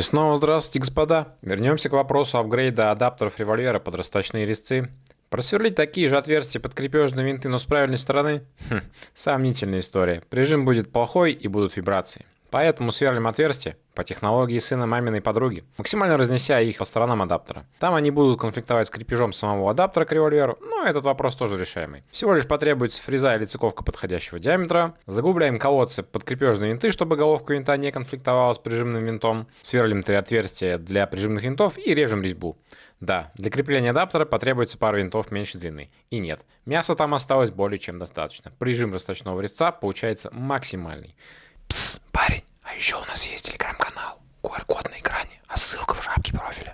И снова здравствуйте, господа. Вернемся к вопросу апгрейда адаптеров револьвера под расточные резцы. Просверлить такие же отверстия под крепежные винты, но с правильной стороны? Сомнительная история. Прижим будет плохой и будут вибрации. Поэтому сверлим отверстия по технологии сына маминой подруги, максимально разнеся их по сторонам адаптера. Там они будут конфликтовать с крепежом самого адаптера к револьверу, но этот вопрос тоже решаемый. Всего лишь потребуется фреза или цыковка подходящего диаметра. Заглубляем колодцы под крепежные винты, чтобы головка винта не конфликтовала с прижимным винтом. Сверлим 3 отверстия для прижимных винтов и режем резьбу. Да, для крепления адаптера потребуется пара винтов меньшей длины. И нет, мяса там осталось более чем достаточно. Прижим расточного резца получается максимальный. Пс, парень, а еще у нас есть телеграм-канал. QR-код на экране, а ссылка в шапке профиля.